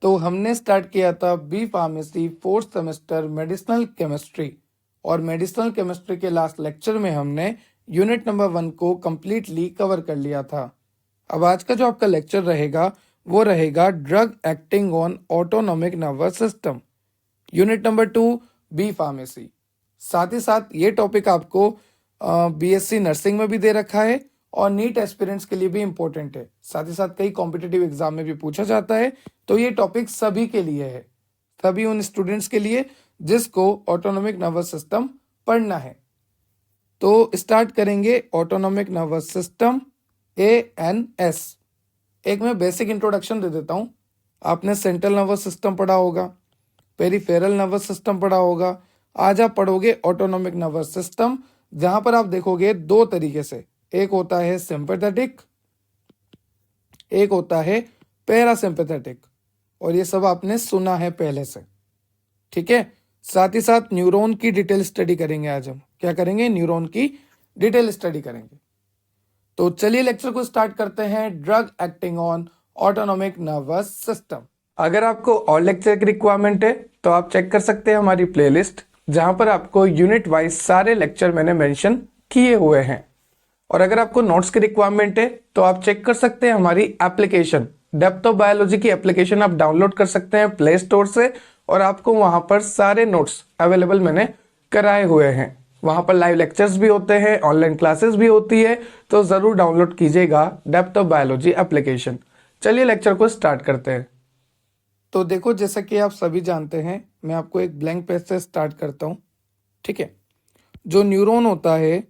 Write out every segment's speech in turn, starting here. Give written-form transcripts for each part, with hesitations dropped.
तो हमने स्टार्ट किया था B pharmacy fourth semester medicinal chemistry, और मेडिसिनल केमिस्ट्री के लास्ट लेक्चर में हमने यूनिट नंबर 1 को कम्प्लीटली कवर कर लिया था। अब आज का जो आपका लेक्चर रहेगा वो रहेगा drug acting on autonomic nervous system, unit number 2 B pharmacy. साथ ही साथ ये टॉपिक आपको बीएससी नर्सिंग में भी दे रखा है और नीट एस्पिरेंट्स के लिए भी इम्पोर्टेंट है। साथ ही साथ कई कॉम्पिटिटिव एग्जाम में भी पूछा जाता है, तो ये टॉपिक सभी के लिए है, सभी उन स्टूडेंट्स के लिए जिसको ऑटोनॉमिक नर्वस सिस्टम पढ़ना है। तो स्टार्ट करेंगे ऑटोनॉमिक नर्वस सिस्टम ANS। एक मैं बेसिक इंट्रोडक्शन दे देता हूँ। आपने सेंट्रल नर्वस सिस्टम पढ़ा होगा, पेरिफेरल नर्वस सिस्टम पढ़ा होगा, आज आप पढ़ोगे ऑटोनॉमिक नर्वस सिस्टम, जहां पर आप देखोगे दो तरीके से, एक होता है सिंपैथेटिक, एक होता है पैरासिम्पैथेटिक, और ये सब आपने सुना है पहले से, ठीक है। साथ ही साथ न्यूरॉन की डिटेल स्टडी करेंगे। आज हम क्या करेंगे? न्यूरॉन की डिटेल स्टडी करेंगे। तो चलिए लेक्चर को स्टार्ट करते हैं, drug acting on autonomic nervous system. अगर आपको और लेक्चर की रिक्वायरमेंट है तो आप चेक कर सकते हैं हमारी प्लेलिस्ट, जहां पर आपको यूनिट वाइज सारे लेक्चर मैंने मेंशन किए हुए हैं। और अगर आपको नोट्स की रिक्वायरमेंट है तो आप चेक कर सकते हैं हमारी एप्लीकेशन, डेप्थ ऑफ बायोलॉजी की एप्लीकेशन आप डाउनलोड कर सकते हैं प्ले स्टोर से, और आपको वहां पर सारे नोट्स अवेलेबल मैंने कराए हुए हैं। वहां पर लाइव लेक्चर्स भी होते हैं, ऑनलाइन क्लासेस भी होती है, तो जरूर डाउनलोड कीजिएगा डेप्थ ऑफ बायोलॉजी एप्लीकेशन। चलिए लेक्चर को स्टार्ट करते हैं। तो देखो, जैसा कि आप सभी जानते हैं, मैं आपको एक ब्लैंक पेज से स्टार्ट करता हूं, ठीक है। जो न्यूरॉन होता है,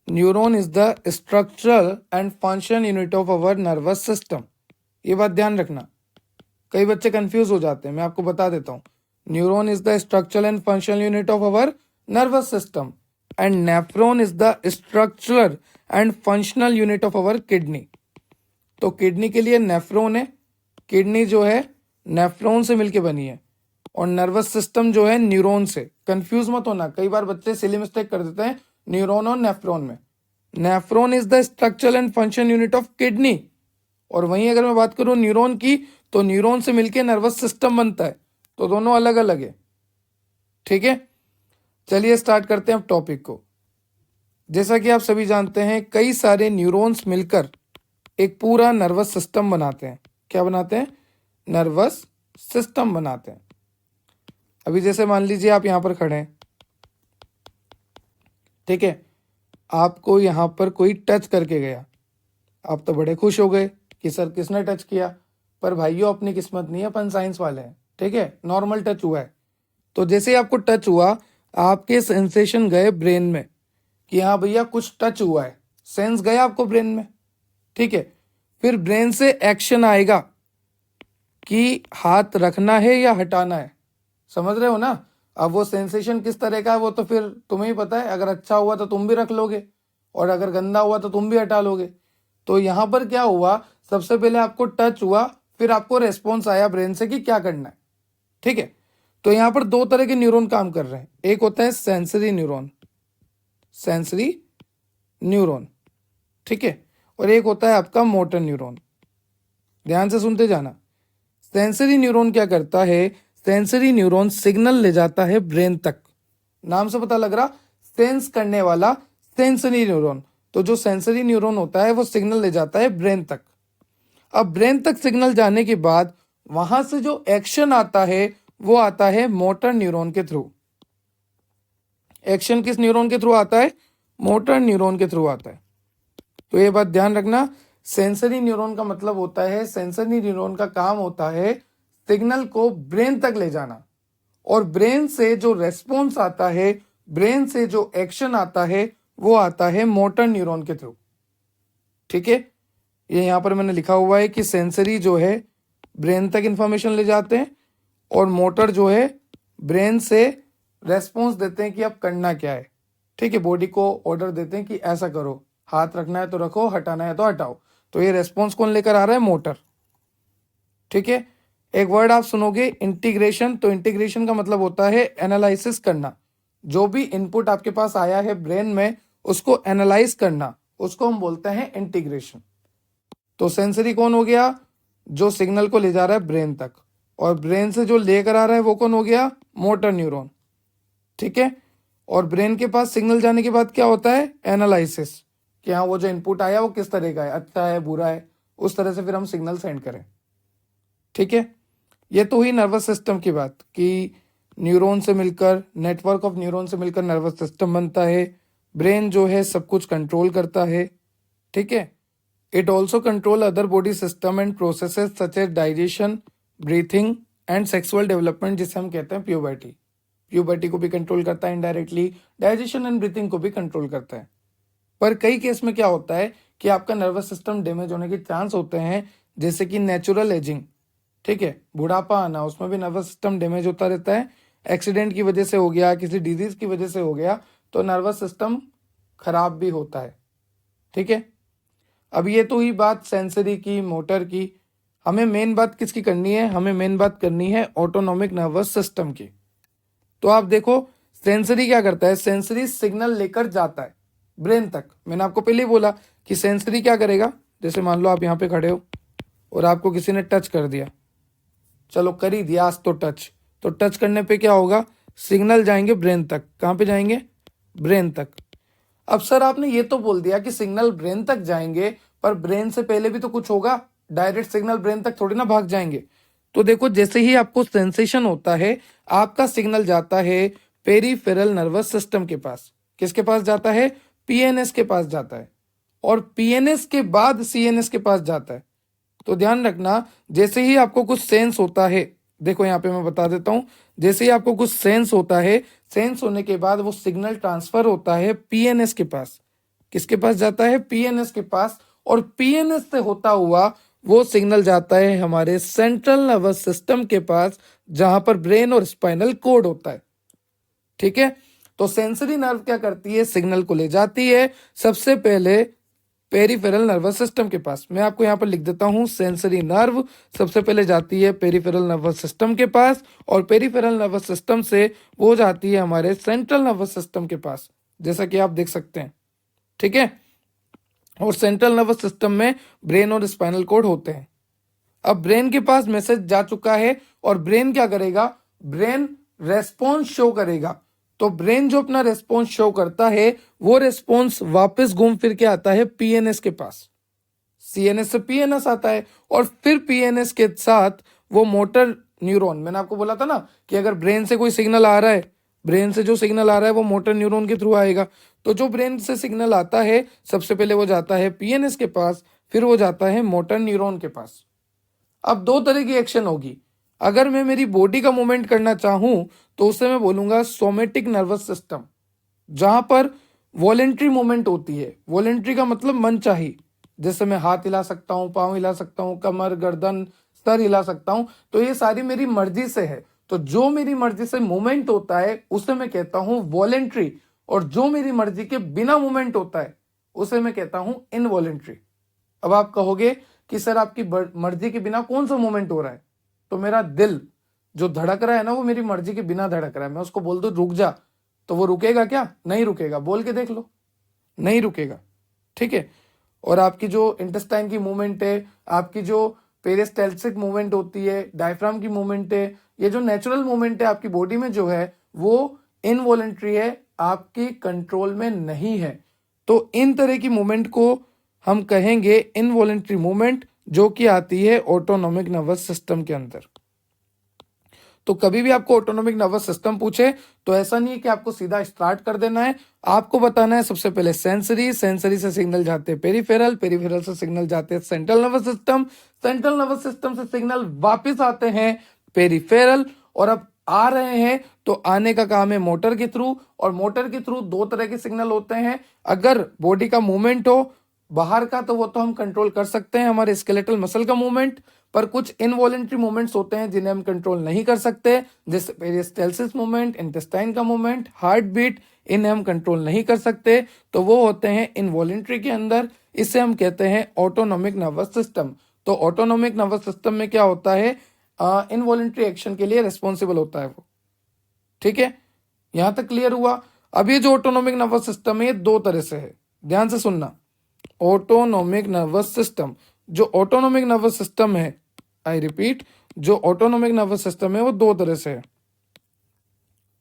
neuron is the structural and function unit of our nervous system. ये बात ध्यान रखना, कई बच्चे कंफ्यूज हो जाते हैं, मैं आपको बता देता हूँ। Neuron is the structural and functional unit of our nervous system, and nephron is the structural and functional unit of our kidney. तो किडनी के लिए नेफ्रॉन है, किडनी जो है नेफ्रॉन से मिलके बनी है, और नर्वस सिस्टम जो है न्यूरॉन से। कंफ्यूज मत होना, कई बार बच्चे सिली मिस्टेक कर देते हैं न्यूरॉन और नेफ्रॉन में। Nephron is the structural and function unit of kidney, और वहीं अगर मैं बात करूं न्यूरॉन की, तो न्यूरॉन से मिलके नर्वस सिस्टम बनता है, तो दोनों अलग अलग है, ठीक है। चलिए स्टार्ट करते हैं अब टॉपिक को। जैसा कि आप सभी जानते हैं, कई सारे न्यूरॉन्स मिलकर एक पूरा नर्वस सिस्टम बनाते हैं। क्या बनाते हैं? नर्वस सिस्टम बनाते हैं। अभी जैसे मान लीजिए आप यहां पर खड़े हैं, ठीक है, आपको यहां पर कोई टच करके गया, आप तो बड़े खुश हो गए कि सर किसने टच किया, पर भाइयों अपनी किस्मत नहीं है, अपन साइंस वाले हैं, ठीक है, नॉर्मल टच हुआ है। तो जैसे ही आपको टच हुआ, आपके सेंसेशन गए ब्रेन में कि हाँ भैया कुछ टच हुआ है, सेंस गया आपको ब्रेन में, ठीक है। फिर ब्रेन से एक्शन आएगा कि हाथ रखना है या हटाना है, समझ रहे हो ना। अब वो सेंसेशन किस तरह का है वो तो फिर तुम्हें ही पता है, अगर अच्छा हुआ तो तुम भी रख लोगे, और अगर गंदा हुआ तो तुम भी हटा लोगे। तो यहाँ पर क्या हुआ, सबसे पहले आपको टच हुआ, फिर आपको रेस्पॉन्स आया ब्रेन से कि क्या करना है, ठीक है। तो यहाँ पर दो तरह के न्यूरॉन काम कर रहे हैं, एक होता है सेंसरी न्यूरॉन, सेंसरी न्यूरॉन, ठीक है, और एक होता है आपका मोटर न्यूरॉन। ध्यान से सुनते जाना। सेंसरी न्यूरॉन क्या करता है? सेंसरी न्यूरॉन सिग्नल ले जाता है ब्रेन तक, नाम से पता लग रहा, सेंस करने वाला सेंसरी न्यूरॉन। तो जो सेंसरी न्यूरॉन होता है वो सिग्नल ले जाता है ब्रेन तक। अब ब्रेन तक सिग्नल जाने के बाद वहां से जो एक्शन आता है वो आता है मोटर न्यूरॉन के थ्रू। एक्शन किस न्यूरॉन के थ्रू आता है? मोटर न्यूरॉन के थ्रू आता है। तो ये बात ध्यान रखना, सेंसरी न्यूरॉन का मतलब होता है, सेंसरी न्यूरॉन का काम होता है सिग्नल को ब्रेन तक ले जाना, और ब्रेन से जो रेस्पॉन्स आता है, ब्रेन से जो एक्शन आता है वो आता है मोटर न्यूरॉन के थ्रू, ठीक है। ये यहां पर मैंने लिखा हुआ है कि सेंसरी जो है ब्रेन तक इंफॉर्मेशन ले जाते हैं, और मोटर जो है ब्रेन से रेस्पॉन्स देते हैं कि अब करना क्या है, ठीक है। बॉडी को ऑर्डर देते हैं कि ऐसा करो, हाथ रखना है तो रखो, हटाना है तो हटाओ। तो ये रेस्पॉन्स कौन लेकर आ रहा है? मोटर, ठीक है। एक वर्ड आप सुनोगे इंटीग्रेशन, तो इंटीग्रेशन का मतलब होता है एनालिसिस करना। जो भी इनपुट आपके पास आया है ब्रेन में, उसको एनालाइज करना, उसको हम बोलते हैं इंटीग्रेशन। तो सेंसरी कौन हो गया? जो सिग्नल को ले जा रहा है ब्रेन तक, और ब्रेन से जो लेकर आ रहा है वो कौन हो गया, मोटर न्यूरॉन। ठीक है, और ब्रेन के पास सिग्नल जाने के बाद क्या होता है, एनालिसिस, कि हाँ वो जो इनपुट आया वो किस तरह का है, अच्छा है बुरा है, उस तरह से फिर हम सिग्नल सेंड करें। ठीक है, ये तो हुई नर्वस सिस्टम की बात कि न्यूरॉन से मिलकर, नेटवर्क ऑफ न्यूरॉन से मिलकर नर्वस सिस्टम बनता है। ब्रेन जो है सब कुछ कंट्रोल करता है। ठीक है, it also control other body system and processes such as digestion, breathing and sexual development, जिसे हम कहते हैं प्यूबर्टी। प्यूबर्टी को भी कंट्रोल करता है इनडायरेक्टली, डाइजेशन एंड ब्रीथिंग को भी कंट्रोल करता है। पर कई केस में क्या होता है कि आपका नर्वस सिस्टम डैमेज होने के चांस होते हैं, जैसे कि नेचुरल एजिंग। ठीक है, बुढ़ापा आना, उसमें भी नर्वस सिस्टम डैमेज होता रहता है। एक्सीडेंट की वजह से हो गया, किसी डिजीज की वजह से हो गया, तो नर्वस सिस्टम खराब भी होता है। ठीक है, अब ये तो हुई बात सेंसरी की, मोटर की। हमें मेन बात किसकी करनी है, हमें मेन बात करनी है ऑटोनॉमिक नर्वस सिस्टम की। तो आप देखो सेंसरी क्या करता है, सेंसरी सिग्नल लेकर जाता है ब्रेन तक। मैंने आपको पहले ही बोला कि सेंसरी क्या करेगा, जैसे मान लो आप यहाँ पे खड़े हो और आपको किसी ने टच कर दिया, चलो कर ही दिया आज तो टच, तो टच करने पे क्या होगा, सिग्नल जाएंगे ब्रेन तक। कहाँ पे जाएंगे, ब्रेन तक। अब सर आपने ये तो बोल दिया कि सिग्नल ब्रेन तक जाएंगे, पर ब्रेन से पहले भी तो कुछ होगा, डायरेक्ट सिग्नल ब्रेन तक थोड़ी ना भाग जाएंगे। तो देखो जैसे ही आपको सेंसेशन होता है, आपका सिग्नल जाता है पेरिफेरल नर्वस सिस्टम के पास। किसके पास जाता है, पीएनएस के पास जाता है, और पीएनएस के बाद सीएनएस के पास जाता है। तो ध्यान रखना, जैसे ही आपको कुछ सेंस होता है, देखो यहाँ पे मैं बता देता हूं, जैसे ही आपको कुछ सेंस होता है, सेंस होने के बाद वो सिग्नल ट्रांसफर होता है पीएनएस के पास। किसके पास जाता है, पीएनएस के पास, और पीएनएस से होता हुआ वो सिग्नल जाता है हमारे सेंट्रल नर्वस सिस्टम के पास, जहां पर ब्रेन और स्पाइनल कोड होता है। ठीक है, तो सेंसरी नर्व क्या करती है, सिग्नल को ले जाती है सबसे पहले पेरिफेरल नर्वस सिस्टम के पास। मैं आपको यहाँ पर लिख देता हूँ, सेंसरी नर्व सबसे पहले जाती है पेरिफेरल नर्वस सिस्टम के पास, और पेरिफेरल नर्वस सिस्टम से वो जाती है हमारे सेंट्रल नर्वस सिस्टम के पास, जैसा कि आप देख सकते हैं। ठीक है, और सेंट्रल नर्वस सिस्टम में ब्रेन और स्पाइनल कोड होते हैं। अब ब्रेन के पास मैसेज जा चुका है, और ब्रेन क्या करेगा, ब्रेन रेस्पॉन्स शो करेगा। तो ब्रेन जो अपना रेस्पॉन्स शो करता है, वो रेस्पॉन्स वापस घूम फिर के आता है पीएनएस के पास, सीएनएस से पीएनएस आता है, और फिर पीएनएस के साथ वो मोटर न्यूरॉन, मैंने आपको बोला था ना कि अगर ब्रेन से कोई सिग्नल आ रहा है, ब्रेन से जो सिग्नल आ रहा है वो मोटर न्यूरॉन के थ्रू आएगा। तो जो ब्रेन से सिग्नल आता है सबसे पहले वो जाता है पीएनएस के पास, फिर वो जाता है मोटर न्यूरॉन के पास। अब दो तरह की एक्शन होगी। अगर मैं मेरी बॉडी का मूवमेंट करना चाहूं तो उसे मैं बोलूंगा सोमेटिक नर्वस सिस्टम, जहां पर वॉलेंट्री मूवमेंट होती है। वॉलेंट्री का मतलब मनचाही, जैसे मैं हाथ हिला सकता हूं, पांव हिला सकता हूं, कमर, गर्दन, सर हिला सकता हूं, तो ये सारी मेरी मर्जी से है। तो जो मेरी मर्जी से मूवमेंट होता है उसे मैं कहता हूं वॉलेंट्री, और जो मेरी मर्जी के बिना मूवमेंट होता है उसे मैं कहता हूं इनवॉलेंट्री। अब आप कहोगे कि सर आपकी मर्जी के बिना कौन सा मूवमेंट हो रहा है, तो मेरा दिल जो धड़क रहा है ना वो मेरी मर्जी के बिना धड़क रहा है। मैं उसको बोल दूं रुक जा, तो वो रुकेगा क्या, नहीं रुकेगा, बोल के देख लो, नहीं रुकेगा। ठीक है, और आपकी जो इंटेस्टाइन की मूवमेंट है, आपकी जो पेरिस्टाल्सिक मूवमेंट होती है, डायफ्राम की मूवमेंट है, ये जो नेचुरल मूवमेंट है आपकी बॉडी में जो है वो इनवॉलेंट्री है, आपकी कंट्रोल में नहीं है। तो इन तरह की मूवमेंट को हम कहेंगे इनवॉलेंट्री मूवमेंट, जो कि आती है ऑटोनॉमिक नर्वस सिस्टम के अंदर। तो कभी भी आपको ऑटोनॉमिक नर्वस सिस्टम पूछे तो ऐसा नहीं है कि आपको सीधा स्टार्ट कर देना है, आपको बताना है सबसे पहले सेंसरी, सेंसरी से सिग्नल जाते हैं पेरिफेरल, पेरिफेरल से सिग्नल जाते हैं central nervous system, central nervous system से सिग्नल वापस आते हैं पेरिफेरल, और अब आ रहे हैं तो आने का काम है मोटर के थ्रू, और मोटर के थ्रू दो तरह के सिग्नल होते हैं। अगर बॉडी का मूवमेंट हो बाहर का तो वो तो हम कंट्रोल कर सकते हैं, हमारे स्केलेटल मसल का मूवमेंट, पर कुछ इनवॉलेंट्री मूवमेंट्स होते हैं जिन्हें हम कंट्रोल नहीं कर सकते, जैसे पेरिस्टाल्सिस मूवमेंट, इंटेस्टाइन का मूवमेंट, हार्ट बीट, इन्हें हम कंट्रोल नहीं कर सकते, तो वो होते हैं इनवॉलेंट्री के अंदर। इसे हम कहते हैं ऑटोनॉमिक नर्वस सिस्टम। तो ऑटोनॉमिक नर्वस सिस्टम में क्या होता है, इनवॉलेंट्री एक्शन के लिए रिस्पॉन्सिबल होता है वो। ठीक है, यहां तक क्लियर हुआ। अब ये जो ऑटोनॉमिक नर्वस सिस्टम है ये दो तरह से है, ध्यान से सुनना। ऑटोनॉमिक नर्वस सिस्टम, जो ऑटोनॉमिक नर्वस सिस्टम है, आई रिपीट, जो ऑटोनोमिक नर्वस सिस्टम है वो दो तरह से है।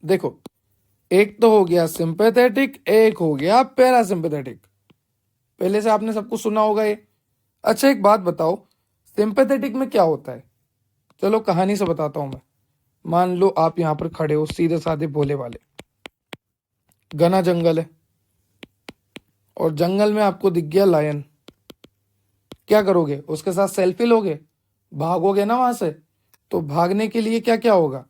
देखो, एक तो हो गया सिंपैथेटिक, एक हो गया पैरासिम्पैथेटिक। पहले से आपने सब कुछ सुना होगा ये। अच्छा, एक बात बताओ, सिंपैथेटिक में क्या होता है? चलो कहानी से बताता हूं मैं। मान लो आप यहाँ पर खड़े हो, सीधे साधे भोले वाले, घना जंगल है और जंगल में आपको दिख गया लायन। क्या करोगे? उसके साथ सेल्फी लोगे? भागोगे ना वहां से। तो भागने के लिए क्या क्या होगा?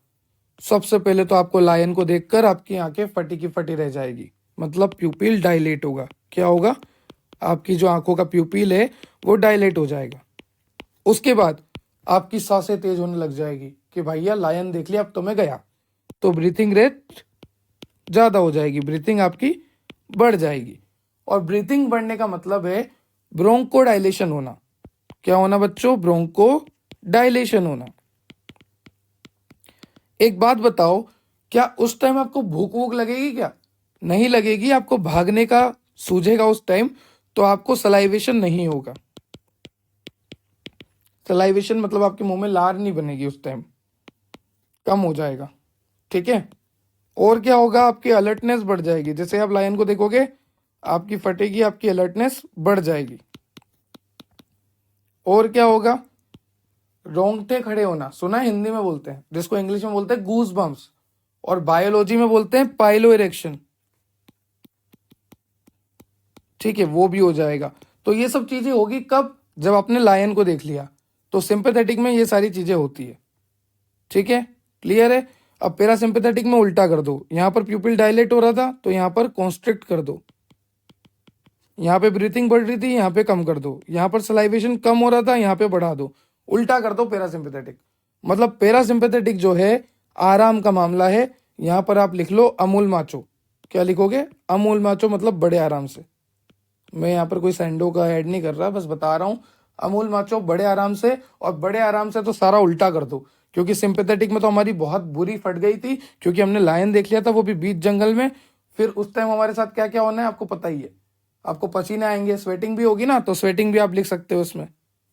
सबसे पहले तो आपको लायन को देखकर आपकी आंखें फटी की फटी रह जाएगी, मतलब प्यूपिल डायलेट होगा। क्या होगा? आपकी जो आंखों का प्यूपिल है वो डायलेट हो जाएगा। उसके बाद आपकी सांसें तेज होने लग जाएगी कि भैया लायन देख लिया, अब तो मैं गया। तो ब्रीथिंग रेट ज्यादा हो जाएगी, ब्रीथिंग आपकी बढ़ जाएगी। और ब्रीथिंग बढ़ने का मतलब है ब्रोंको डायलेशन होना। क्या होना बच्चों? ब्रोंको डायलेशन होना। एक बात बताओ, क्या उस टाइम आपको भूख वूख लगेगी? क्या नहीं लगेगी। आपको भागने का सूझेगा उस टाइम, तो आपको सलाइवेशन नहीं होगा। सलाइवेशन मतलब आपके मुंह में लार नहीं बनेगी उस टाइम, कम हो जाएगा। ठीक है। और क्या होगा? आपकी अलर्टनेस बढ़ जाएगी। जैसे आप लायन को देखोगे, आपकी फटेगी, आपकी अलर्टनेस बढ़ जाएगी। और क्या होगा? रोंगटे खड़े होना, सुना है? हिंदी में बोलते हैं, जिसको इंग्लिश में बोलते हैं गूज बम्स, और बायोलॉजी में बोलते हैं पाइलो इरेक्शन। ठीक है, वो भी हो जाएगा। तो ये सब चीजें होगी कब? जब आपने लायन को देख लिया। तो सिंपैथेटिक में ये सारी चीजें होती है। ठीक है, क्लियर है? अब पैरासिम्पैथेटिक में उल्टा कर दो। यहां पर प्यूपिल डायलेट हो रहा था तो यहां पर कॉन्स्ट्रिक्ट कर दो। यहाँ पे ब्रीथिंग बढ़ रही थी, यहाँ पे कम कर दो। यहाँ पर सलाइवेशन कम हो रहा था, यहाँ पे बढ़ा दो। उल्टा कर दो पैरासिम्पैथेटिक। मतलब पैरासिम्पैथेटिक जो है आराम का मामला है। यहाँ पर आप लिख लो अमूल माचो। क्या लिखोगे? अमूल माचो, मतलब बड़े आराम से। मैं यहाँ पर कोई सैंडो का ऐड नहीं कर रहा, बस बता रहा हूँ अमूल माचो बड़े आराम से। और बड़े आराम से तो सारा उल्टा कर दो, क्योंकि सिंपैथेटिक में तो हमारी बहुत बुरी फट गई थी, क्योंकि हमने लायन देख लिया था, वो भी बीच जंगल में। फिर उस टाइम हमारे साथ क्या क्या होना है आपको पता ही है। आपको पसीने आएंगे, स्वेटिंग भी होगी ना, तो स्वेटिंग भी आप लिख सकते हो इसमें।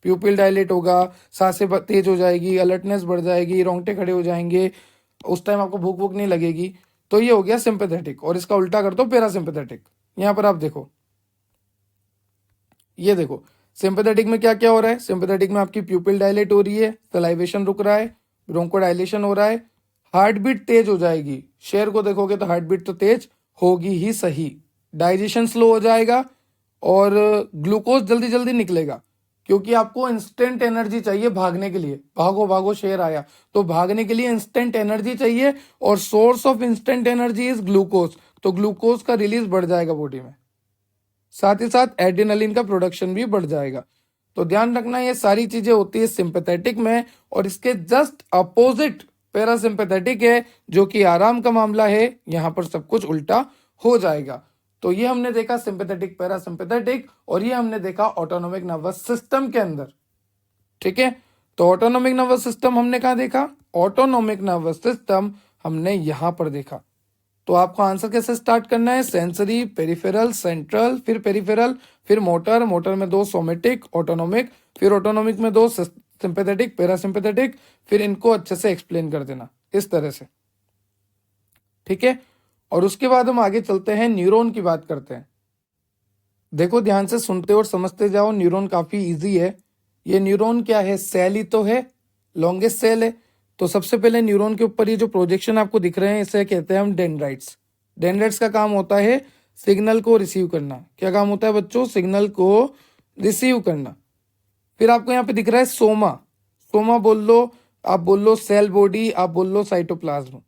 प्यूपिल डायलेट होगा, सांसें तेज हो जाएगी, अलर्टनेस बढ़ जाएगी, रोंगटे खड़े हो जाएंगे। उस टाइम आपको भूख भूख नहीं लगेगी। तो ये हो गया सिंपैथेटिक। और इसका उल्टा कर दो पैरासिम्पैथेटिक। यहाँ पर आप देखो, ये देखो सिंपैथेटिक में क्या क्या हो रहा है। सिंपैथेटिक में आपकी प्यूपिल डायलेट हो रही है, सलाइवेशन रुक रहा है, ब्रोंको डायलेशन हो रहा है, हार्ट बीट तेज हो जाएगी। शेर को देखोगे तो हार्ट बीट तो तेज होगी ही सही। डाइजेशन स्लो हो जाएगा और ग्लूकोज जल्दी जल्दी निकलेगा, क्योंकि आपको इंस्टेंट एनर्जी चाहिए भागने के लिए। भागो भागो शेर आया, तो भागने के लिए इंस्टेंट एनर्जी चाहिए, और source of instant energy is glucose. तो ग्लूकोज का रिलीज बढ़ जाएगा बॉडी में, साथ ही साथ एड्रेनलिन का प्रोडक्शन भी बढ़ जाएगा। तो ध्यान रखना, ये सारी चीजें होती है सिंपैथेटिक में। और इसके जस्ट अपोजिट पैरासिम्पैथेटिक है, जो कि आराम का मामला है। यहां पर सब कुछ उल्टा हो जाएगा। तो ये हमने देखा सिंपैथेटिक, पैरासिम्पैथेटिक, और ये हमने देखा ऑटोनोमिक नर्वस सिस्टम के अंदर। ठीक है, तो ऑटोनोमिक नर्वस सिस्टम हमने कहा देखा? ऑटोनोमिक नर्वस सिस्टम हमने यहां पर देखा। तो आपको आंसर कैसे स्टार्ट करना है? सेंसरी, पेरिफेरल, सेंट्रल, फिर पेरिफेरल, फिर मोटर, मोटर में दो सोमेटिक, ऑटोनोमिक, फिर ऑटोनोमिक में दो सिंपैथेटिक, पैरासिम्पैथेटिक। फिर इनको अच्छे से एक्सप्लेन कर देना इस तरह से। ठीक है, और उसके बाद हम आगे चलते हैं, न्यूरॉन की बात करते हैं। देखो ध्यान से सुनते और समझते जाओ, न्यूरॉन काफी इजी है। ये न्यूरॉन क्या है? सेल ही तो है, लॉन्गेस्ट सेल है। तो सबसे पहले न्यूरॉन के ऊपर ये जो प्रोजेक्शन आपको दिख रहे हैं, इसे कहते हैं हम डेंड्राइट्स। डेंड्राइट्स का काम होता है सिग्नल को रिसीव करना। क्या काम होता है बच्चों? सिग्नल को रिसीव करना। फिर आपको यहाँ पे दिख रहा है सोमा। सोमा बोल लो, आप बोल लो सेल बॉडी, आप बोल लो साइटोप्लाज्म।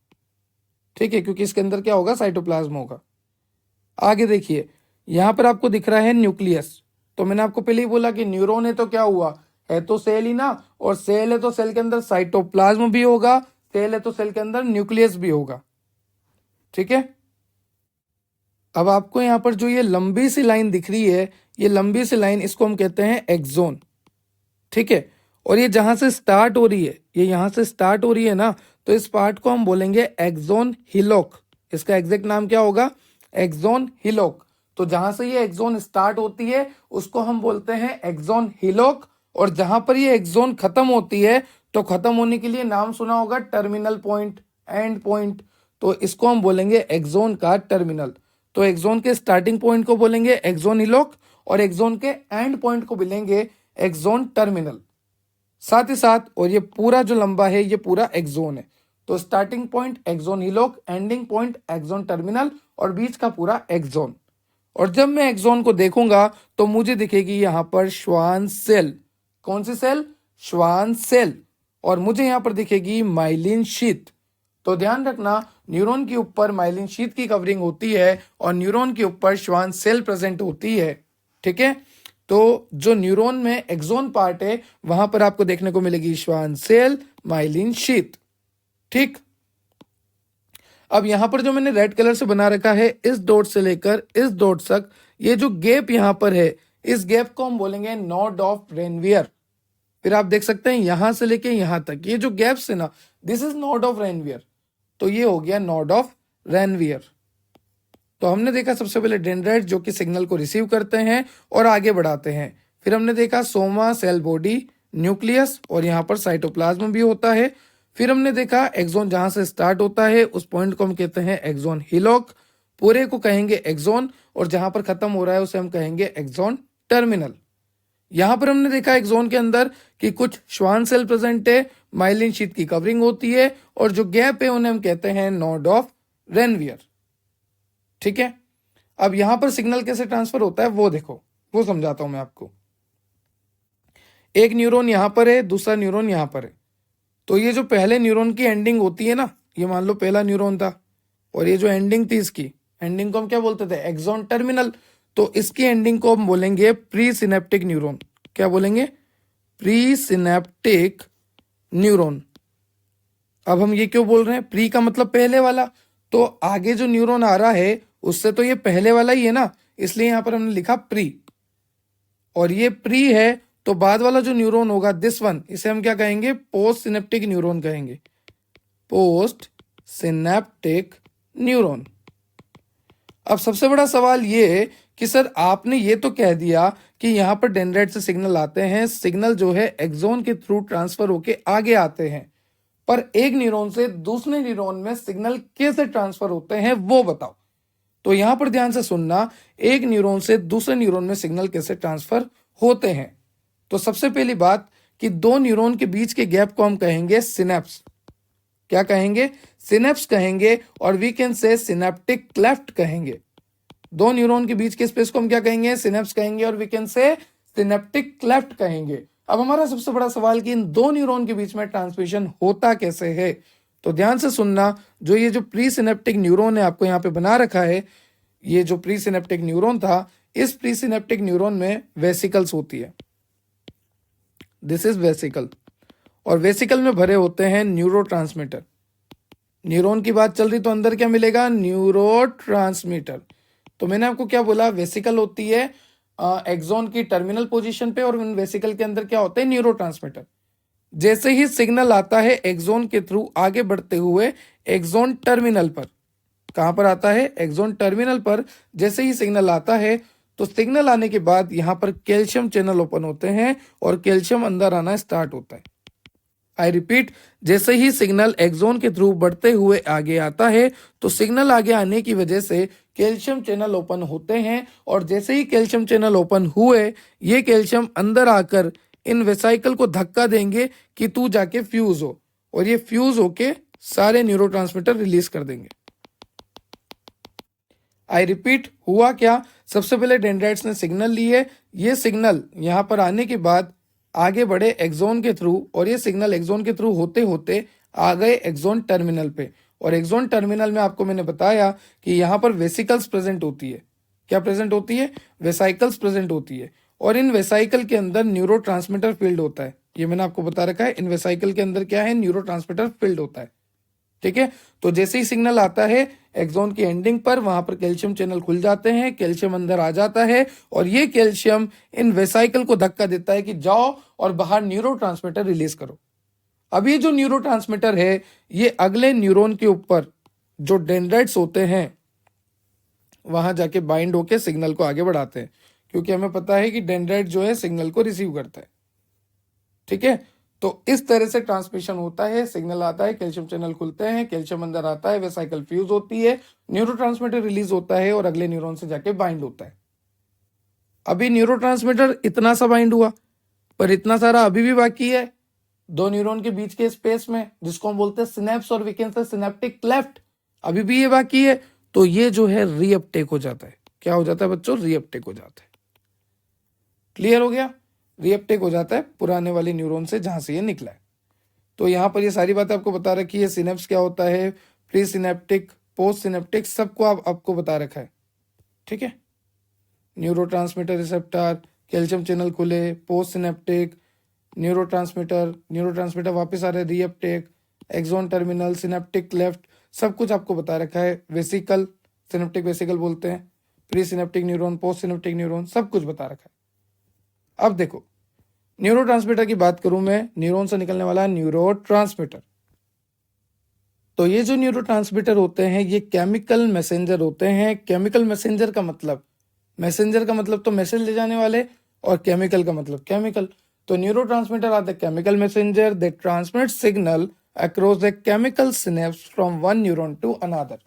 ठीक है, क्योंकि इसके अंदर क्या होगा? साइटोप्लाज्म होगा। आगे देखिए, यहां पर आपको दिख रहा है न्यूक्लियस। तो मैंने आपको पहले ही बोला कि न्यूरॉन है तो क्या हुआ? है तो सेल ही ना, और सेल है तो सेल के अंदर साइटोप्लाज्म भी होगा, सेल है तो सेल के अंदर न्यूक्लियस भी होगा। ठीक है, अब आपको यहां पर जो ये लंबी सी लाइन दिख रही है, ये लंबी सी लाइन, इसको हम कहते हैं एक्सोन। ठीक है, और ये जहां से स्टार्ट हो रही है, ये यहां से स्टार्ट हो रही है ना, तो इस पार्ट को हम बोलेंगे एक्सोन हिलोक। इसका एग्जैक्ट नाम क्या होगा? एक्सोन हिलोक। तो जहां से ये एक्सोन स्टार्ट होती है उसको हम बोलते हैं एक्सोन हिलोक, और जहां पर ये एक्सोन खत्म होती है तो खत्म होने के लिए नाम सुना होगा टर्मिनल पॉइंट, एंड पॉइंट, तो इसको हम बोलेंगे एक्सोन का टर्मिनल। तो एक्सोन के स्टार्टिंग पॉइंट को बोलेंगे एक्सोन हिलोक और एक्सोन के एंड पॉइंट को बोलेंगे एक्सोन टर्मिनल। साथ ही साथ, और ये पूरा जो लंबा है ये पूरा एक्सोन है, तो starting point axon hillock, ending point axon terminal और बीच का पूरा एक्सोन। और जब मैं एक्सोन को देखूंगा तो मुझे दिखेगी यहां पर श्वान सेल। कौन सी सेल? Schwann cell. और मुझे यहां पर दिखेगी माइलिन शीथ। तो ध्यान रखना, न्यूरॉन के ऊपर माइलिन शीथ की कवरिंग होती है और न्यूरॉन के ऊपर श्वान सेल प्रेजेंट होती है। ठीक है, तो जो न्यूरॉन में एक्सोन पार्ट है वहां पर आपको देखने को मिलेगी श्वान सेल, माइलिन शीथ। ठीक, अब यहां पर जो मैंने रेड कलर से बना रखा है, इस डॉट से लेकर इस डॉट तक ये जो गैप यहां पर है, इस गैप को हम बोलेंगे नोड ऑफ रेनवियर। फिर आप देख सकते हैं यहां से लेके यहां तक ये जो गैप्स है ना, this is node of Ranvier. तो ये हो गया नोड ऑफ रेनवियर। तो हमने देखा सबसे पहले डेंड्राइट जो कि सिग्नल को रिसीव करते हैं और आगे बढ़ाते हैं। फिर हमने देखा सोमा, सेल बॉडी, न्यूक्लियस और यहाँ पर साइटोप्लाज्म भी होता है। फिर हमने देखा एक्सोन जहां से स्टार्ट होता है उस पॉइंट को हम कहते हैं एक्सोन हिलोक, पूरे को कहेंगे एक्सोन, और जहां पर खत्म हो रहा है उसे हम कहेंगे एक्सोन टर्मिनल। यहां पर हमने देखा एक्सोन के अंदर कि कुछ श्वान सेल प्रेजेंट है, माइलिन शीथ की कवरिंग होती है और जो गैप है उन्हें हम कहते हैं नोड ऑफ रेनवियर। ठीक है, अब यहां पर सिग्नल कैसे ट्रांसफर होता है वो देखो, वो समझाता हूं मैं आपको। एक न्यूरॉन यहां पर है, दूसरा न्यूरॉन यहां पर है। तो ये जो पहले न्यूरॉन की एंडिंग होती है ना, ये मान लो पहला न्यूरॉन था और ये जो एंडिंग थी इसकी एंडिंग को हम क्या बोलते थे? Axon terminal. तो इसकी एंडिंग को हम बोलेंगे प्री सिनेप्टिक न्यूरॉन। क्या बोलेंगे? Pre synaptic neuron. अब हम ये क्यों बोल रहे हैं? प्री का मतलब पहले वाला, तो आगे जो न्यूरॉन आ रहा है उससे तो ये पहले वाला ही है ना, इसलिए यहां पर हमने लिखा प्री। और ये प्री है तो बाद वाला जो न्यूरॉन होगा दिस वन, इसे हम क्या कहेंगे? पोस्ट सिनेप्टिक न्यूरॉन कहेंगे। Post synaptic neuron. अब सबसे बड़ा सवाल ये है कि सर आपने ये तो कह दिया कि यहां पर डेंड्राइट से सिग्नल आते हैं, सिग्नल जो है एक्सोन के थ्रू ट्रांसफर होके आगे आते हैं, पर एक न्यूरॉन से दूसरे न्यूरॉन में सिग्नल कैसे ट्रांसफर होते हैं वो बताओ। तो यहां पर ध्यान से सुनना, एक न्यूरॉन से दूसरे न्यूरॉन में सिग्नल कैसे ट्रांसफर होते हैं। तो सबसे पहली बात कि दो न्यूरॉन के बीच के गैप को हम कहेंगे सिनेप्स। क्या कहेंगे? सिनेप्स कहेंगे, और we can say synaptic cleft कहेंगे। दो न्यूरॉन के बीच के स्पेस को हम क्या कहेंगे? सिनेप्स कहेंगे, और we can say synaptic cleft कहेंगे। अब हमारा सबसे बड़ा सवाल कि इन दो न्यूरॉन के बीच में ट्रांसमिशन होता कैसे है। तो ध्यान से सुनना, जो ये जो प्री सिनेप्टिक न्यूरॉन है आपको यहाँ पे बना रखा है, ये जो प्री सिनेप्टिक न्यूरॉन था, इस प्री सिनेप्टिक न्यूरॉन में वेसिकल्स होती है। दिस इज वेसिकल, और वेसिकल में भरे होते हैं न्यूरोट्रांसमीटर। न्यूरॉन की बात चल रही तो अंदर क्या मिलेगा? न्यूरोट्रांसमीटर। तो मैंने आपको क्या बोला? वेसिकल होती है एक्सोन की टर्मिनल पोजीशन पे, और उन वेसिकल के अंदर क्या होते हैं? न्यूरोट्रांसमीटर। जैसे ही सिग्नल आता है एक्सोन के थ्रू आगे बढ़ते हुए एक्सोन टर्मिनल पर, कहां पर आता है? एक्सोन टर्मिनल पर। जैसे ही सिग्नल आता है तो सिग्नल आने के बाद यहां पर कैल्शियम चैनल ओपन होते हैं और कैल्शियम अंदर आना स्टार्ट होता है। आई रिपीट, जैसे ही सिग्नल एक्सोन के थ्रू बढ़ते हुए आगे आता है तो सिग्नल आगे आने की वजह से कैल्शियम चैनल ओपन होते हैं, और जैसे ही कैल्शियम चैनल ओपन हुए ये कैल्शियम अंदर आकर इन वेसाइकल को धक्का देंगे कि तू जाके फ्यूज हो, और ये फ्यूज होके सारे न्यूरोट्रांसमीटर रिलीज कर देंगे। आई रिपीट, हुआ क्या? सबसे पहले डेंड्राइट्स ने सिग्नल लिए, ये सिग्नल यहां पर आने के बाद आगे बढ़े एक्सोन के थ्रू, और ये सिग्नल एक्सोन के थ्रू होते होते आ गए एक्सोन टर्मिनल पे। और एक्सोन टर्मिनल में आपको मैंने बताया कि यहाँ पर वेसिकल्स प्रेजेंट होती है। क्या प्रेजेंट होती है? वेसाइकल्स प्रेजेंट होती है, और इन वेसाइकल के अंदर न्यूरोट्रांसमीटर फील्ड होता है। ये मैंने आपको बता रखा है, इन वेसाइकल के अंदर क्या है? न्यूरोट्रांसमीटर फील्ड होता है। ठीक है, तो जैसे ही सिग्नल आता है एक्सोन की एंडिंग पर, वहां पर कैल्शियम चैनल खुल जाते हैं, कैल्शियम अंदर आ जाता है, और ये कैल्शियम इन वेसाइकल को धक्का देता है कि जाओ और बाहर न्यूरोट्रांसमीटर रिलीज करो। अब ये जो न्यूरोट्रांसमीटर है ये अगले न्यूरॉन के ऊपर जो डेंड्राइट्स होते हैं वहां जाके बाइंड होके सिग्नल को आगे बढ़ाते हैं, क्योंकि हमें पता है कि डेंड्राइट जो है सिग्नल को रिसीव करता है। ठीक है, तो इस तरह से ट्रांसमिशन होता है, सिग्नल आता है, कैल्शियम चैनल खुलते हैं, कैल्शियम अंदर आता है, वेसिकल फ्यूज होती है, न्यूरोट्रांसमीटर रिलीज होता है और अगले न्यूरॉन से जाके बाइंड होता है। अभी न्यूरोट्रांसमीटर इतना सा बाइंड हुआ, पर इतना सारा अभी भी बाकी है दो न्यूरॉन के बीच के स्पेस में, जिसको हम बोलते हैं सिनेप्स और we can say synaptic cleft, अभी भी ये बाकी है। तो ये जो है रीअपटेक हो जाता है। क्या हो जाता है बच्चों? रीअपटेक हो जाता है। क्लियर हो गया? रीअपटेक हो जाता है पुराने वाले न्यूरॉन से जहां से ये निकला है। तो यहाँ पर ये सारी बातें आपको बता रखी है। सिनेप्स क्या होता है, प्री सिनेप्टिक, पोस्ट सिनेप्टिक, सबको आपको बता रखा है। ठीक है, न्यूरोट्रांसमीटर रिसेप्टर, कैल्शियम चैनल खुले, पोस्ट सिनेप्टिक, न्यूरोट्रांसमीटर वापस आ रहे, reuptake, axon terminal, synaptic cleft, सब कुछ आपको बता रखा है। वेसिकल, सिनेप्टिक वेसिकल बोलते हैं, pre synaptic neuron, post synaptic neuron, सब कुछ बता रखा है। अब देखो, न्यूरोट्रांसमीटर की बात करूं मैं, न्यूरॉन से निकलने वाला न्यूरोट्रांसमीटर। तो ये जो न्यूरोट्रांसमीटर होते हैं ये केमिकल मैसेंजर होते हैं। केमिकल मैसेंजर का मतलब, मैसेंजर का मतलब तो मैसेज ले जाने वाले, और केमिकल का मतलब केमिकल। तो neurotransmitter are the chemical messenger, they transmit signal across the chemical synapse from one neuron to another.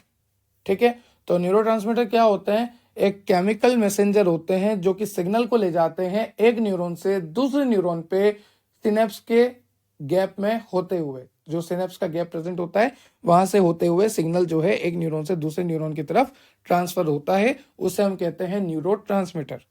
ठीक है, तो न्यूरोट्रांसमीटर क्या होते हैं? एक केमिकल मैसेंजर होते हैं जो कि सिग्नल को ले जाते हैं एक न्यूरॉन से दूसरे न्यूरॉन पे, सिनेप्स के गैप में होते हुए, जो सिनेप्स का गैप प्रेजेंट होता है वहां से होते हुए सिग्नल जो है एक न्यूरॉन से दूसरे न्यूरॉन की तरफ ट्रांसफर होता है, उसे हम कहते हैं न्यूरोट्रांसमीटर।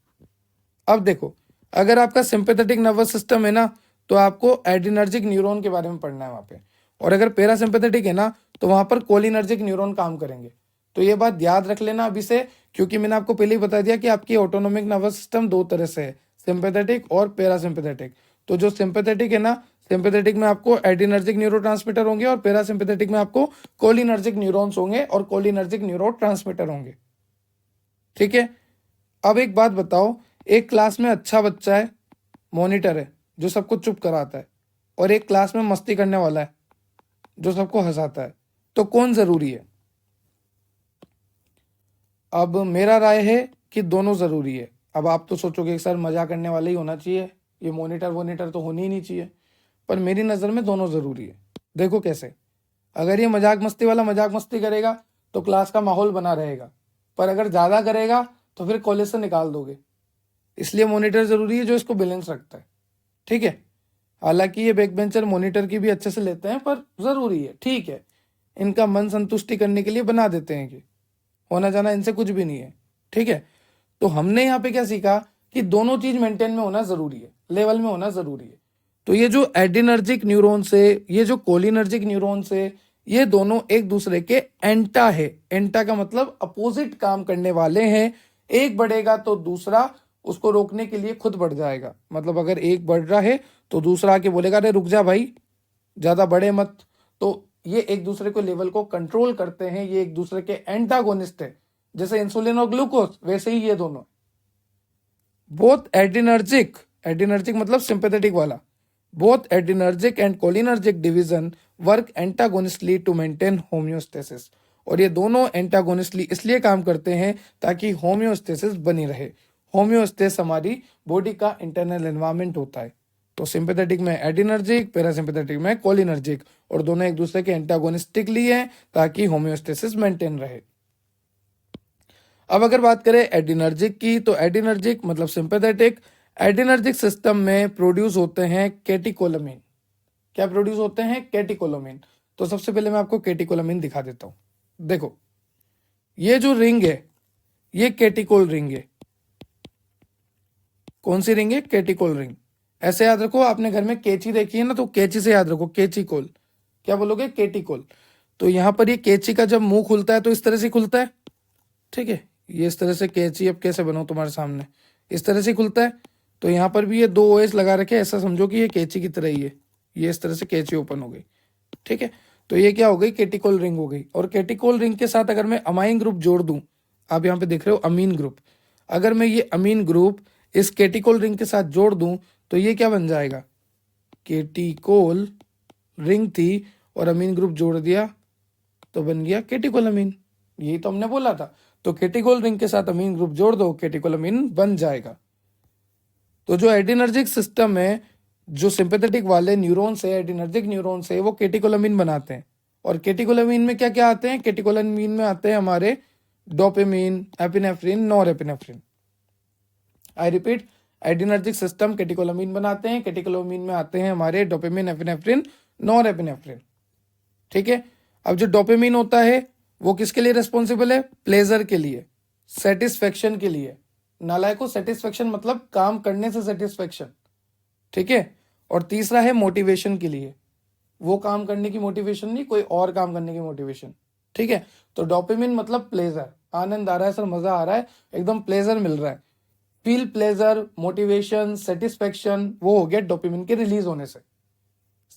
अब देखो, अगर आपका सिंपैथेटिक नर्वस सिस्टम है ना, तो आपको एड्रिनर्जिक न्यूरॉन के बारे में पढ़ना है वहां पे, और अगर पैरासिम्पैथेटिक है ना, तो वहां पर कोलिनर्जिक न्यूरॉन काम करेंगे। तो ये बात याद रख लेना अभी से, क्योंकि मैंने आपको पहले ही बता दिया कि आपकी ऑटोनोमिक नर्वस सिस्टम दो तरह से है, सिंपैथेटिक और पैरासिम्पैथेटिक। तो जो सिंपैथेटिक है ना, सिंपैथेटिक में आपको एड्रिनर्जिक न्यूरोट्रांसमीटर होंगे, और पैरासिम्पैथेटिक में आपको कोलिनर्जिक न्यूरॉन्स होंगे और कोलिनर्जिक न्यूरोट्रांसमीटर होंगे। ठीक है, अब एक बात बताओ, एक क्लास में अच्छा बच्चा है, मॉनिटर है जो सबको चुप कराता है, और एक क्लास में मस्ती करने वाला है जो सबको हंसाता है, तो कौन जरूरी है? अब मेरा राय है कि दोनों जरूरी है। अब आप तो सोचोगे कि सर मजा करने वाला ही होना चाहिए, ये मॉनिटर तो होनी ही नहीं चाहिए, पर मेरी नज़र में दोनों ज़रूरी है। देखो कैसे, अगर ये मजाक मस्ती वाला मजाक मस्ती करेगा तो क्लास का माहौल बना रहेगा, पर अगर ज़्यादा करेगा तो फिर कॉलेज से निकाल दोगे। इसलिए मॉनिटर ज़रूरी है जो इसको बैलेंस रखता है। ठीक है, हालांकि ये बैक बेंचर मॉनिटर की भी अच्छे से लेते हैं, पर ज़रूरी है। ठीक है, इनका मन संतुष्टि करने के लिए बना देते हैं कि होना जाना इनसे कुछ भी नहीं है। ठीक है, तो हमने यहाँ पे क्या सीखा कि दोनों चीज मेंटेन में होना जरूरी है, लेवल में होना जरूरी है। तो ये जो एड्रिनर्जिक न्यूरॉन से, ये जो कोलिनर्जिक न्यूरॉन से, ये दोनों एक दूसरे के एंटा है। एंटा का मतलब अपोजिट काम करने वाले हैं। एक बढ़ेगा तो दूसरा उसको रोकने के लिए खुद बढ़ जाएगा। मतलब अगर एक बढ़ रहा है तो दूसरा आके बोलेगा अरे रुक जा भाई, ज्यादा बढ़े मत। तो ये एक दूसरे को लेवल को कंट्रोल करते हैं, ये एक दूसरे के एंटागोनिस्ट है। जैसे इंसुलिन और ग्लूकोज, वैसे ही ये दोनों बोथ एड्रिनर्जिक, एड्रिनर्जिक मतलब सिंपैथेटिक वाला, both adrenergic and cholinergic division work antagonistically to maintain homeostasis. और ये दोनों एंटागोनिस्टली इसलिए काम करते हैं ताकि होम्योस्टेसिस बनी रहे। होम्योस्टेसिस हमारी बॉडी का इंटरनल एनवायरनमेंट होता है। तो सिंपैथेटिक में एड्रिनर्जिक, पैरासिम्पैथेटिक में कोलिनर्जिक, और दोनों एक दूसरे के एंटागोनिस्टिकली हैं ताकि होम्योस्टेसिस मेंटेन रहे। अब अगर बात करें एड्रिनर्जिक की, तो एड्रिनर्जिक मतलब सिंपैथेटिक। एड्रिनर्जिक सिस्टम में प्रोड्यूस होते हैं कैटेकोलामिन। क्या प्रोड्यूस होते हैं? कैटेकोलामिन। तो सबसे पहले मैं आपको कैटेकोलामिन दिखा देता हूं। देखो, ये जो रिंग है ये कैटेकोल रिंग है। कौन सी रिंग है? Catechol ring. ऐसे याद रखो, आपने घर में कैंची देखी है ना, तो कैंची से याद रखो, कैंचीकोल। क्या बोलोगे? कैटेकोल। तो यहां पर ये कैंची का जब मुंह खुलता है तो इस तरह से खुलता है। ठीक है, ये इस तरह से कैंची अब कैसे बनाऊं तुम्हारे सामने, इस तरह से खुलता है। तो यहाँ पर भी ये दो ओएस लगा रखे, ऐसा समझो कि ये कैंची की तरह ही है। ये इस तरह से कैंची ओपन हो गई। ठीक है, तो ये क्या हो गई? कैटेकोल रिंग हो गई। और कैटेकोल रिंग के साथ अगर मैं अमाइन ग्रुप जोड़ दूं, आप यहाँ पे देख रहे हो अमीन ग्रुप, अगर मैं ये अमीन ग्रुप इस कैटेकोल रिंग के साथ जोड़ दूं तो ये क्या बन जाएगा? कैटेकोल रिंग थी और अमीन ग्रुप जोड़ दिया तो बन गया कैटेकोलामिन। यही तो हमने बोला था। तो कैटेकोल रिंग के साथ अमीन ग्रुप जोड़ दो, कैटेकोलामिन बन जाएगा। तो जो एड्रिनर्जिक सिस्टम है जो सिंपैथेटिक वाले न्यूरॉन्स है, एड्रिनर्जिक न्यूरॉन्स है, वो केटिकोलामिन बनाते हैं। और केटिकोलामिन में क्या क्या आते हैं? केटिकोलामिन में आते हैं हमारे dopamine, epinephrine, norepinephrine. I repeat, adrenergic system catecholamine बनाते हैं, केटिकोलामिन में आते हैं हमारे डोपामिन, एपिनेफ्रिन, नॉरएपिनेफ्रिन। ठीक है। अब जो डोपामिन होता है वो किसके लिए रिस्पॉन्सिबल है? प्लेजर के लिए, सेटिस्फेक्शन के लिए। नालायकों, सेटिस्फेक्शन मतलब काम करने से सेटिस्फेक्शन। ठीक है। और तीसरा है मोटिवेशन के लिए, वो काम करने की मोटिवेशन नहीं, कोई और काम करने की मोटिवेशन। ठीक है। तो डोपामिन मतलब प्लेजर, आनंद आ रहा है सर, मजा आ रहा है, एकदम प्लेजर मिल रहा है, फील प्लेजर, मोटिवेशन, सेटिस्फेक्शन, वो हो गया डोपामिन के रिलीज होने से।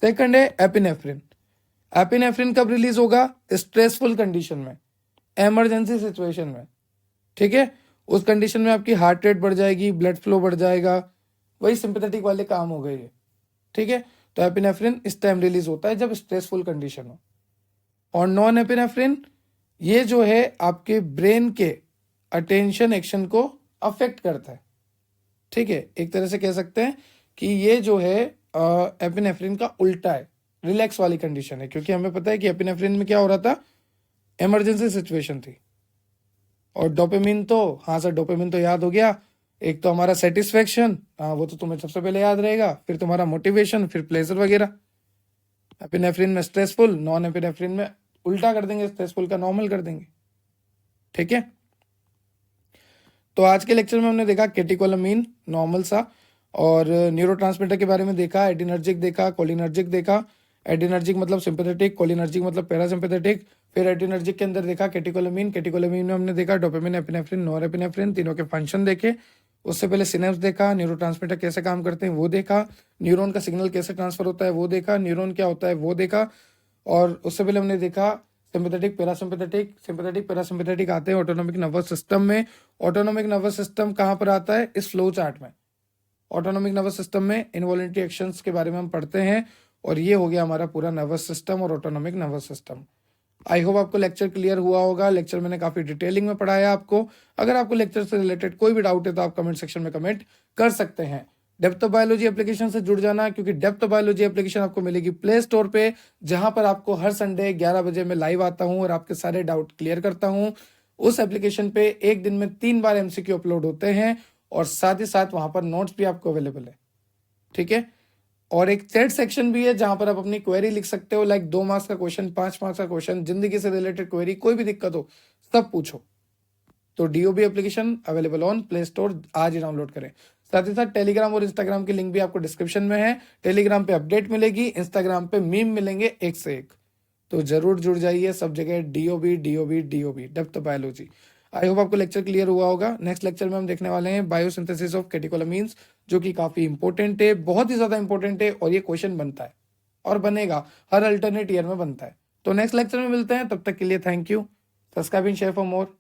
सेकंड है एपिनेफ्रिन। एपिनेफ्रिन कब रिलीज होगा? स्ट्रेसफुल कंडीशन में, इमरजेंसी सिचुएशन में। ठीक है। उस कंडीशन में आपकी हार्ट रेट बढ़ जाएगी, ब्लड फ्लो बढ़ जाएगा, वही सिंपैथेटिक वाले काम हो गए ये। ठीक है। तो एपिनेफ्रिन इस टाइम रिलीज होता है जब स्ट्रेसफुल कंडीशन हो। और नॉन एपिनेफ्रिन, ये जो है आपके ब्रेन के अटेंशन एक्शन को अफेक्ट करता है। ठीक है। एक तरह से कह सकते हैं कि ये जो है एपिनेफ्रिन का उल्टा है, रिलैक्स वाली कंडीशन है, क्योंकि हमें पता है कि एपिनेफ्रिन में क्या हो रहा था? इमरजेंसी सिचुएशन थी। और डोपामिन तो, हाँ सर डोपामिन तो याद हो गया, एक तो हमारा सेटिस्फेक्शन, हाँ वो तो तुम्हें सबसे पहले याद रहेगा, फिर तुम्हारा मोटिवेशन, फिर प्लेजर वगैरह। एपिनेफ्रिन में स्ट्रेसफुल, नॉन एपिनेफ्रिन में उल्टा कर देंगे, स्ट्रेसफुल का नॉर्मल कर देंगे। ठीक है। तो आज के लेक्चर में हमने देखा केटिकोलामिन नॉर्मल सा, और न्यूरोट्रांसमीटर के बारे में देखा, एड्रिनर्जिक देखा, कोलिनर्जिक देखा। एड्रिनर्जिक मतलब सिंपैथेटिक, कोलिनर्जिक मतलब पैरासिम्पैथेटिक। फिर एड्रिनर्जिक के अंदर देखा केटिकोलामिन, केटिकोलामिन में हमने देखा डोपामिन, एपिनेफ्रिन, नॉरएपिनेफ्रिन, तीनों के फंक्शन देखे। उससे पहले सिनेप्स देखा, न्यूरोट्रांसमीटर कैसे काम करते हैं वो देखा, न्यूरॉन का सिग्नल कैसे ट्रांसफर होता है वो देखा, न्यूरॉन क्या होता है वो देखा। और उससे पहले हमने देखा सिंपैथेटिक, पैरासिम्पैथेटिक। सिंपैथेटिक, पैरासिम्पैथेटिक आते हैं ऑटोनॉमिक नर्वस सिस्टम में। ऑटोनॉमिक नर्वस सिस्टम कहाँ पर आता है? इस फ्लो चार्ट में। ऑटोनॉमिक नर्वस सिस्टम में इनवॉलंटरी एक्शंस के बारे में हम पढ़ते हैं, और ये हो गया हमारा पूरा नर्वस सिस्टम और autonomic nervous system. I hope आपको लेक्चर क्लियर हुआ होगा। लेक्चर मैंने काफी डिटेलिंग में पढ़ाया आपको। अगर आपको लेक्चर से रिलेटेड कोई भी डाउट है तो आप कमेंट सेक्शन में कमेंट कर सकते हैं। डेप्थ ऑफ बायोलॉजी एप्लीकेशन से जुड़ जाना, क्योंकि डेप्थ ऑफ बायोलॉजी एप्लीकेशन आपको मिलेगी प्ले स्टोर पे, जहां पर आपको हर संडे 11 बजे मैं लाइव आता हूं और आपके सारे डाउट क्लियर करता हूं। उस एप्लीकेशन पे एक दिन में 3 बार एमसीक्यू अपलोड होते हैं, और साथ ही साथ वहां पर नोट्स भी आपको अवेलेबल है। ठीक है। और एक चैट सेक्शन भी है जहां पर आप अपनी क्वेरी लिख सकते हो, लाइक 2 मार्क्स का क्वेश्चन, 5 मार्क्स का क्वेश्चन, जिंदगी से रिलेटेड क्वेरी, कोई भी दिक्कत हो सब पूछो। तो DOB application available on play store, आज ही डाउनलोड करें। साथ ही साथ टेलीग्राम और इंस्टाग्राम की लिंक भी आपको डिस्क्रिप्शन में है। टेलीग्राम पे अपडेट मिलेगी, इंस्टाग्राम पे मीम मिलेंगे एक से एक, तो जरूर जुड़ जाइए सब जगह। DOB DOB DOB, depth biology. I hope आपको लेक्चर क्लियर हुआ होगा। नेक्स्ट लेक्चर में हम देखने वाले हैं बायोसिंथेसिस ऑफ केटिकोलामिन्स, जो कि काफी इंपॉर्टेंट है, बहुत ही ज्यादा इंपॉर्टेंट है, और ये क्वेश्चन बनता है और बनेगा, हर अल्टरनेट ईयर में बनता है। तो नेक्स्ट लेक्चर में मिलते हैं, तब तक के लिए thank you. Subscribe and share for more.